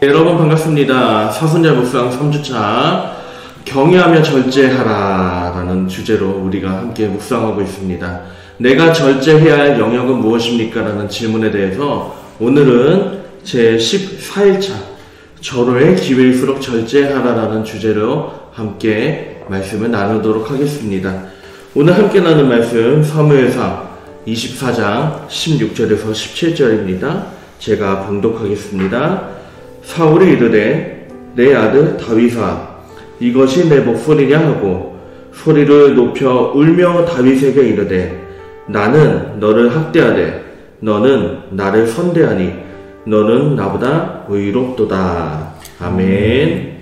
여러분 반갑습니다. 사순절 묵상 3주차 경외하며 절제하라 라는 주제로 우리가 함께 묵상하고 있습니다. 내가 절제해야 할 영역은 무엇입니까? 라는 질문에 대해서 오늘은 제 14일차 절호의 기회일수록 절제하라 라는 주제로 함께 말씀을 나누도록 하겠습니다. 오늘 함께 나눌 말씀 사무엘상 24장 16절에서 17절입니다. 제가 봉독하겠습니다. 사울이 이르되 내 아들 다윗아 이것이 내 목소리냐 하고 소리를 높여 울며 다윗에게 이르되 나는 너를 학대하되 너는 나를 선대하니 너는 나보다 의롭도다. 아멘.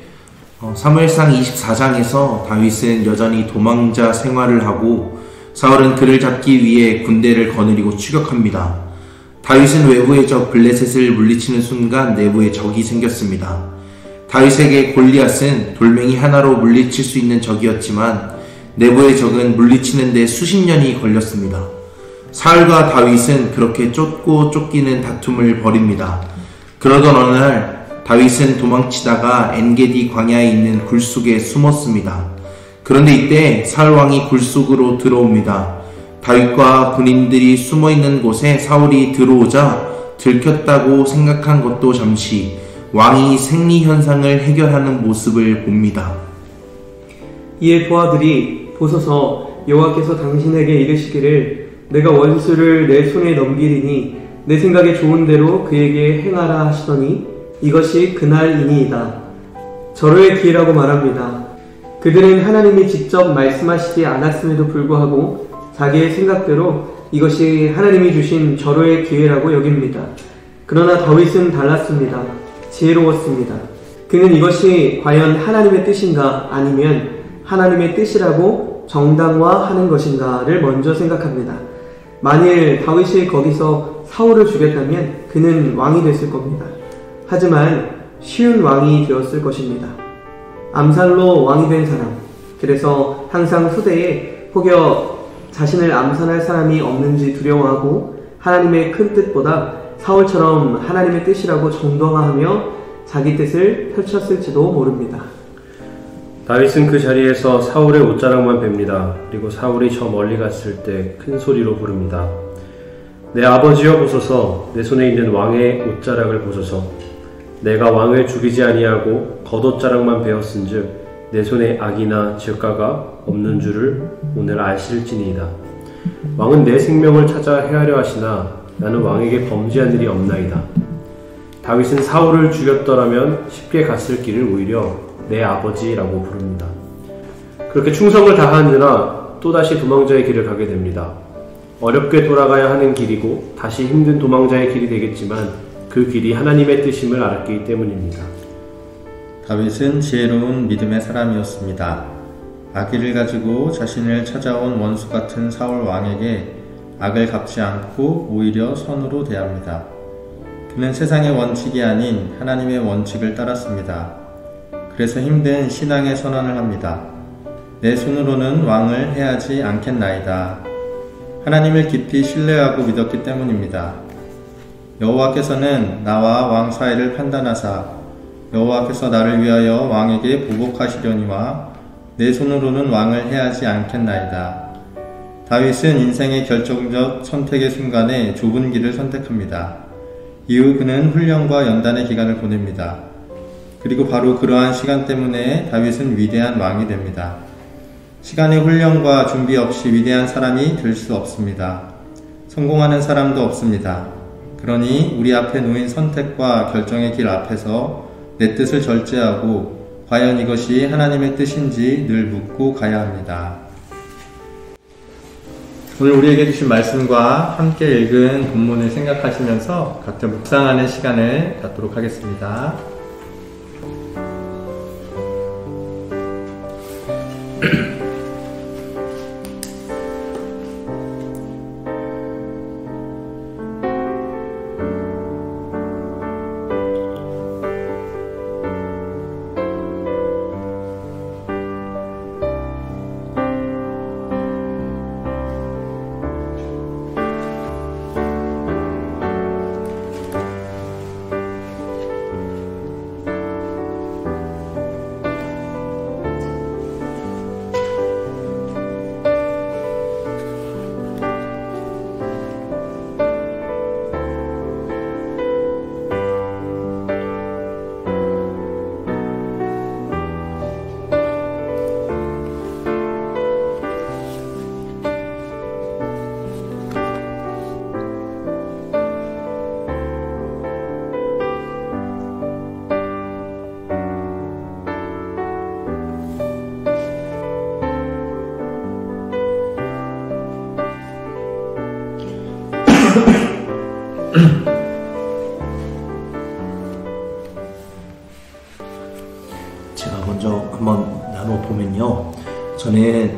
사무엘상 24장에서 다윗은 여전히 도망자 생활을 하고 사울은 그를 잡기 위해 군대를 거느리고 추격합니다. 다윗은 외부의 적 블레셋을 물리치는 순간 내부에 적이 생겼습니다. 다윗에게 골리앗은 돌멩이 하나로 물리칠 수 있는 적이었지만 내부의 적은 물리치는 데 수십 년이 걸렸습니다. 사울과 다윗은 그렇게 쫓고 쫓기는 다툼을 벌입니다. 그러던 어느 날 다윗은 도망치다가 엔게디 광야에 있는 굴 속에 숨었습니다. 그런데 이때 사울 왕이 굴 속으로 들어옵니다. 다윗과 군인들이 숨어있는 곳에 사울이 들어오자 들켰다고 생각한 것도 잠시 왕이 생리현상을 해결하는 모습을 봅니다. 이에 부하들이 보소서 여호와께서 당신에게 이르시기를 내가 원수를 내 손에 넘기리니 내 생각에 좋은 대로 그에게 행하라 하시더니 이것이 그날이니이다. 절호의 기회라고 말합니다. 그들은 하나님이 직접 말씀하시지 않았음에도 불구하고 자기의 생각대로 이것이 하나님이 주신 절호의 기회라고 여깁니다. 그러나 다윗은 달랐습니다. 지혜로웠습니다. 그는 이것이 과연 하나님의 뜻인가 아니면 하나님의 뜻이라고 정당화하는 것인가를 먼저 생각합니다. 만일 다윗이 거기서 사울을 죽였다면 그는 왕이 됐을 겁니다. 하지만 쉬운 왕이 되었을 것입니다. 암살로 왕이 된 사람, 그래서 항상 후대에 혹여 자신을 암살할 사람이 없는지 두려워하고 하나님의 큰 뜻보다 사울처럼 하나님의 뜻이라고 정당화하며 자기 뜻을 펼쳤을지도 모릅니다. 다윗은 그 자리에서 사울의 옷자락만 뵙니다. 그리고 사울이 저 멀리 갔을 때 큰 소리로 부릅니다. 내 아버지여 보소서, 내 손에 있는 왕의 옷자락을 보소서. 내가 왕을 죽이지 아니하고 겉옷자락만 베었은즉 내 손에 악이나 죄가가 없는 줄을 오늘 아실지니이다. 왕은 내 생명을 찾아 헤아려 하시나 나는 왕에게 범죄한 일이 없나이다. 다윗은 사울을 죽였더라면 쉽게 갔을 길을 오히려 내 아버지라고 부릅니다. 그렇게 충성을 다하느라 또다시 도망자의 길을 가게 됩니다. 어렵게 돌아가야 하는 길이고 다시 힘든 도망자의 길이 되겠지만 그 길이 하나님의 뜻임을 알았기 때문입니다. 다윗은 지혜로운 믿음의 사람이었습니다. 악의를 가지고 자신을 찾아온 원수 같은 사울 왕에게 악을 갚지 않고 오히려 선으로 대합니다. 그는 세상의 원칙이 아닌 하나님의 원칙을 따랐습니다. 그래서 힘든 신앙의 선언을 합니다. 내 손으로는 왕을 해하지 않겠나이다. 하나님을 깊이 신뢰하고 믿었기 때문입니다. 여호와께서는 나와 왕 사이를 판단하사 여호와께서 나를 위하여 왕에게 보복하시려니와 내 손으로는 왕을 해하지 않겠나이다. 다윗은 인생의 결정적 선택의 순간에 좁은 길을 선택합니다. 이후 그는 훈련과 연단의 기간을 보냅니다. 그리고 바로 그러한 시간 때문에 다윗은 위대한 왕이 됩니다. 시간의 훈련과 준비 없이 위대한 사람이 될 수 없습니다. 성공하는 사람도 없습니다. 그러니 우리 앞에 놓인 선택과 결정의 길 앞에서 내 뜻을 절제하고 과연 이것이 하나님의 뜻인지 늘 묻고 가야 합니다. 오늘 우리에게 주신 말씀과 함께 읽은 본문을 생각하시면서 각자 묵상하는 시간을 갖도록 하겠습니다. 나눠보면요, 저는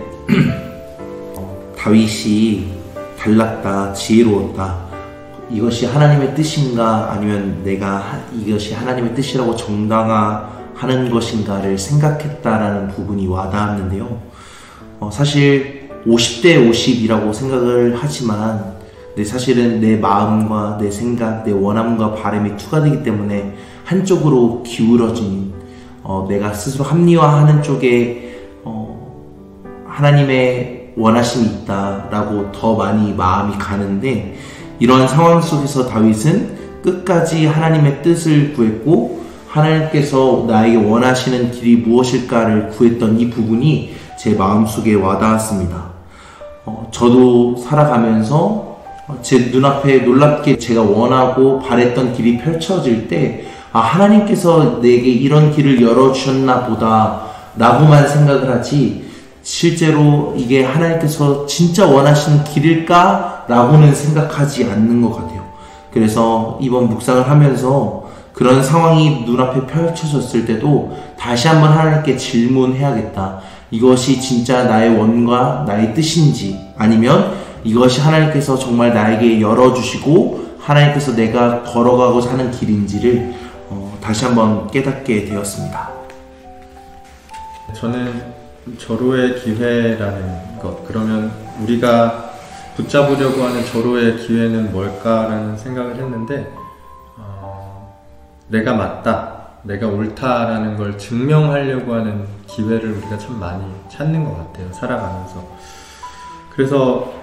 다윗이 달랐다, 지혜로웠다, 이것이 하나님의 뜻인가 아니면 내가 이것이 하나님의 뜻이라고 정당화하는 것인가를 생각했다라는 부분이 와닿았는데요. 사실 50대 50이라고 생각을 하지만 사실은 내 마음과 내 생각, 내 원함과 바람이 투과되기 때문에 한쪽으로 기울어진, 내가 스스로 합리화하는 쪽에 하나님의 원하심이 있다라고 더 많이 마음이 가는데, 이런 상황 속에서 다윗은 끝까지 하나님의 뜻을 구했고 하나님께서 나에게 원하시는 길이 무엇일까를 구했던 이 부분이 제 마음속에 와닿았습니다. 저도 살아가면서 제 눈앞에 놀랍게 제가 원하고 바랬던 길이 펼쳐질 때, 하나님께서 내게 이런 길을 열어주셨나 보다 라고만 생각을 하지, 실제로 이게 하나님께서 진짜 원하시는 길일까? 라고는 생각하지 않는 것 같아요. 그래서 이번 묵상을 하면서 그런 상황이 눈앞에 펼쳐졌을 때도 다시 한번 하나님께 질문해야겠다. 이것이 진짜 나의 원과 나의 뜻인지, 아니면 이것이 하나님께서 정말 나에게 열어주시고 하나님께서 내가 걸어가고 사는 길인지를 다시 한번 깨닫게 되었습니다. 저는 절호의 기회라는 것, 그러면 우리가 붙잡으려고 하는 절호의 기회는 뭘까라는 생각을 했는데, 내가 맞다, 내가 옳다라는 걸 증명하려고 하는 기회를 우리가 참 많이 찾는 것 같아요, 살아가면서. 그래서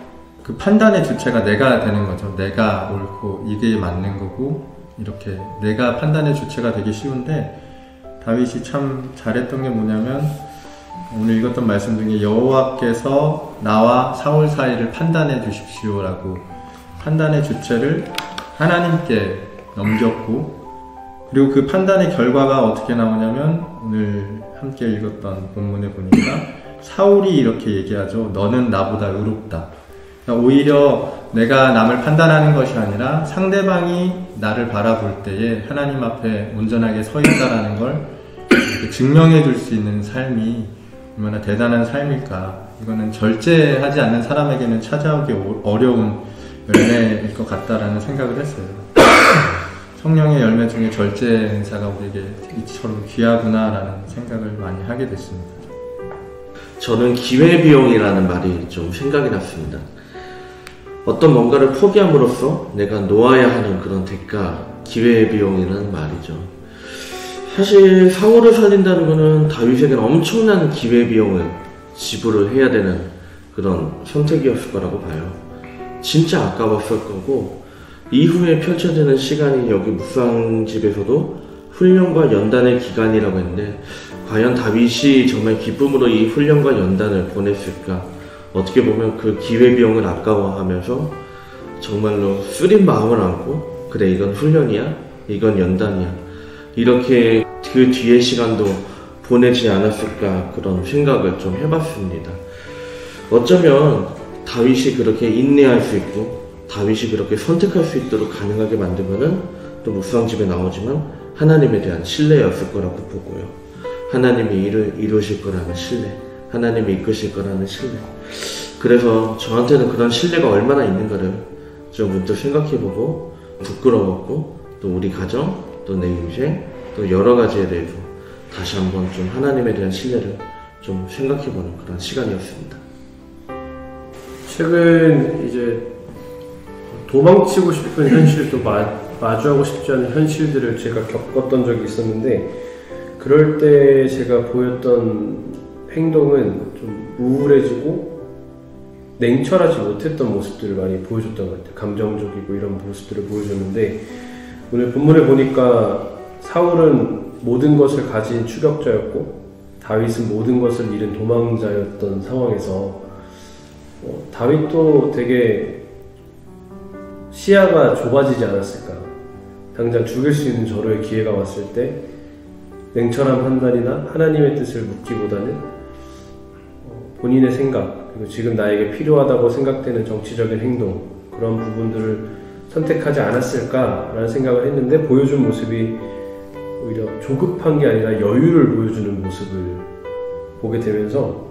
그 판단의 주체가 내가 되는 거죠. 내가 옳고 이게 맞는 거고, 이렇게 내가 판단의 주체가 되기 쉬운데, 다윗이 참 잘했던 게 뭐냐면, 오늘 읽었던 말씀 중에 여호와께서 나와 사울 사이를 판단해 주십시오라고 판단의 주체를 하나님께 넘겼고, 그리고 그 판단의 결과가 어떻게 나오냐면 오늘 함께 읽었던 본문에 보니까 사울이 이렇게 얘기하죠. 너는 나보다 의롭다. 그러니까 오히려 내가 남을 판단하는 것이 아니라 상대방이 나를 바라볼 때에 하나님 앞에 온전하게 서 있다라는 걸 증명해 줄 수 있는 삶이 얼마나 대단한 삶일까. 이거는 절제하지 않는 사람에게는 찾아오기 어려운 열매일 것 같다라는 생각을 했어요. 성령의 열매 중에 절제 은사가 우리에게 이처럼 귀하구나라는 생각을 많이 하게 됐습니다. 저는 기회비용이라는 말이 좀 생각이 났습니다. 어떤 뭔가를 포기함으로써 내가 놓아야 하는 그런 대가, 기회비용이라는 말이죠. 사실 사울을 살린다는 것은 다윗에게는 엄청난 기회비용을 지불을 해야 되는 그런 선택이었을 거라고 봐요. 진짜 아까웠을 거고, 이후에 펼쳐지는 시간이 여기 묵상집에서도 훈련과 연단의 기간이라고 했는데, 과연 다윗이 정말 기쁨으로 이 훈련과 연단을 보냈을까? 어떻게 보면 그 기회비용을 아까워하면서 정말로 쓰린 마음을 안고, 그래 이건 훈련이야, 이건 연단이야, 이렇게 그 뒤의 시간도 보내지 않았을까, 그런 생각을 좀 해봤습니다. 어쩌면 다윗이 그렇게 인내할 수 있고 다윗이 그렇게 선택할 수 있도록 가능하게 만든 것은 또 묵상집에 나오지만 하나님에 대한 신뢰였을 거라고 보고요. 하나님이 일을 이루실 거라는 신뢰, 하나님이 이끄실 거라는 신뢰. 그래서 저한테는 그런 신뢰가 얼마나 있는가를 좀 문득 생각해보고 부끄러웠고, 또 우리 가정, 또 내 인생, 또 여러 가지에 대해서 다시 한번 좀 하나님에 대한 신뢰를 좀 생각해보는 그런 시간이었습니다. 최근 이제 도망치고 싶은 현실도 마주하고 싶지 않은 현실들을 제가 겪었던 적이 있었는데, 그럴 때 제가 보였던 행동은 좀 우울해지고 냉철하지 못했던 모습들을 많이 보여줬던 것 같아요. 감정적이고 이런 모습들을 보여줬는데, 오늘 본문에 보니까 사울은 모든 것을 가진 추격자였고 다윗은 모든 것을 잃은 도망자였던 상황에서 다윗도 되게 시야가 좁아지지 않았을까. 당장 죽일 수 있는 절호의 기회가 왔을 때 냉철한 판단이나 하나님의 뜻을 묻기보다는 본인의 생각, 그리고 지금 나에게 필요하다고 생각되는 정치적인 행동, 그런 부분들을 선택하지 않았을까라는 생각을 했는데, 보여준 모습이 오히려 조급한 게 아니라 여유를 보여주는 모습을 보게 되면서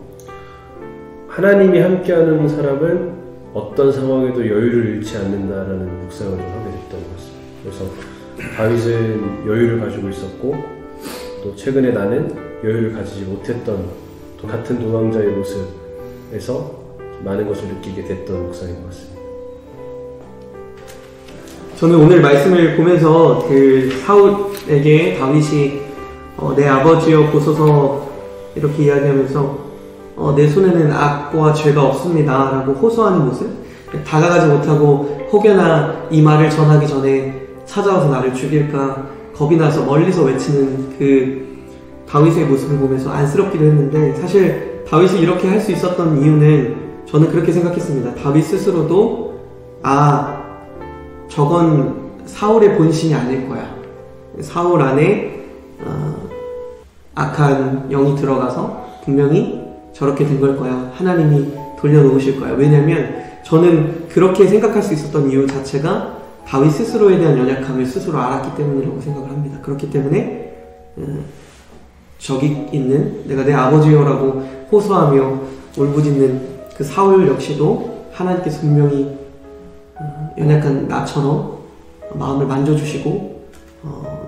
하나님이 함께하는 사람은 어떤 상황에도 여유를 잃지 않는다라는 묵상을 좀 하게 됐던 것 같습니다. 그래서 다윗은 여유를 가지고 있었고 또 최근에 나는 여유를 가지지 못했던 또 같은 도망자의 모습에서 많은 것을 느끼게 됐던 묵상인 것 같습니다. 저는 오늘 말씀을 보면서 그 사울에게 다윗이 내 아버지여 보소서 이렇게 이야기하면서 내 손에는 악과 죄가 없습니다 라고 호소하는 모습, 다가가지 못하고 혹여나 이 말을 전하기 전에 찾아와서 나를 죽일까 겁이 나서 멀리서 외치는 그 다윗의 모습을 보면서 안쓰럽기도 했는데, 사실 다윗이 이렇게 할 수 있었던 이유는 저는 그렇게 생각했습니다. 다윗 스스로도 저건 사울의 본심이 아닐 거야, 사울 안에 악한 영이 들어가서 분명히 저렇게 된 걸 거야, 하나님이 돌려놓으실 거야. 왜냐면 저는 그렇게 생각할 수 있었던 이유 자체가 다윗 스스로에 대한 연약함을 스스로 알았기 때문이라고 생각을 합니다. 그렇기 때문에 저기 있는 내가 내 아버지여라고 호소하며 울부짖는 그 사울 역시도 하나님께서 분명히 연약한 나처럼 마음을 만져주시고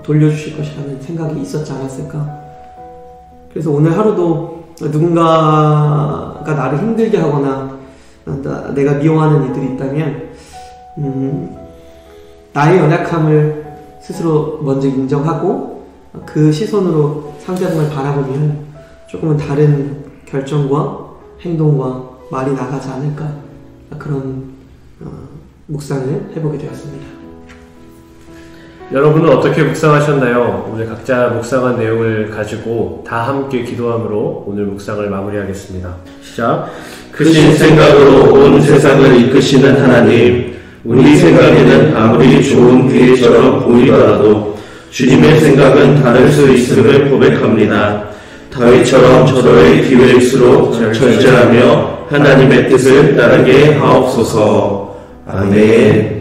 돌려주실 것이라는 생각이 있었지 않았을까. 그래서 오늘 하루도 누군가가 나를 힘들게 하거나 내가 미워하는 이들이 있다면 나의 연약함을 스스로 먼저 인정하고 그 시선으로 상대방을 바라보면 조금은 다른 결정과 행동과 말이 나가지 않을까, 그런 묵상을 해보게 되었습니다. 여러분은 어떻게 묵상하셨나요? 오늘 각자 묵상한 내용을 가지고 다 함께 기도함으로 오늘 묵상을 마무리하겠습니다. 시작. 크신 생각으로 온 세상을 이끄시는 하나님, 우리 생각에는 아무리 좋은 기회처럼 보이더라도 주님의 생각은 다를 수 있음을 고백합니다. 다윗처럼 저로의 기회일수록 절제하며 하나님의 뜻을 따르게 하옵소서. 아멘.